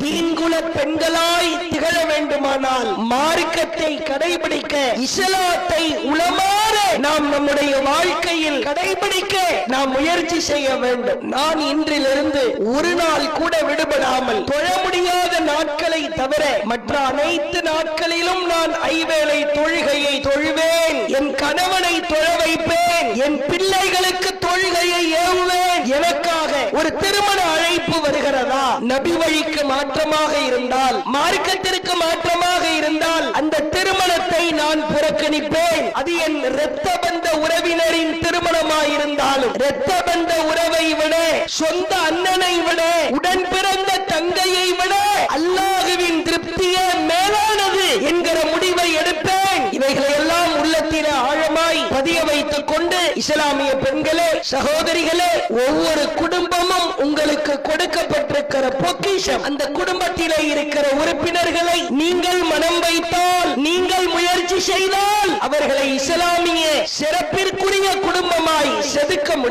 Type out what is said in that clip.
தீன்குல பெண்களாய் திகழ வேண்டுமானால் மார்க்கத்தை கடைபிடிக்க, இஸ்லாத்தை உளமாற நாம் நம்முடைய வாழ்க்கையில் கடைபிடிக்க நாம் முயற்சி செய்ய வேண்டும். நான் இன்றிலிருந்து ஒரு நாள் கூட விடுபடாமல் தொழ முடியாத நாட்களை தவிர மற்ற அனைத்து நாட்களிலும் நான் ஐவேளை தொழுகையை தொழுவேன். என் கணவனை தொழ வைப்பேன். என் பிள்ளைகளுக்கு தொழுகையை ஏவுவேன். எனக்காக ஒரு திருமண அழைப்பு வருகிறதா, நபி வழிக்கு மாற்றமாக இருந்தால், மார்க்கத்திற்கு மாற்றமாக இருந்தால் அந்த திருமணத்தை நான் புறக்கணிப்பேன். அது என் இரத்த பந்த உறவினரின் திருமணமாயிருந்தாலும், இரத்த பந்த உறவை விட, சொந்த அண்ணனை விட, உடன் பிறந்த தங்கையை விட அல்லாஹ்வின் திருப்தியே மேலானது என்கிற முடிவை எடுப்பேன். இவைகளை எல்லாம் உள்ளத்தில ஆழமாய் பதிய வைத்துக் கொண்டு, இஸ்லாமிய பெண்களே, சகோதரிகளே, ஒவ்வொரு குடும்பமும் உங்களுக்கு கொடுக்கப்பட்டிருக்கிற பொக்கிஷம். அந்த குடும்பத்திலே இருக்கிற உறுப்பினர்களை நீங்கள் மனம் வைத்தால், நீங்கள் முயற்சி செய்தால் அவர்களை இஸ்லாமிய சிறப்பிற்குரிய குடும்பமாய் செதுக்க முடியும்.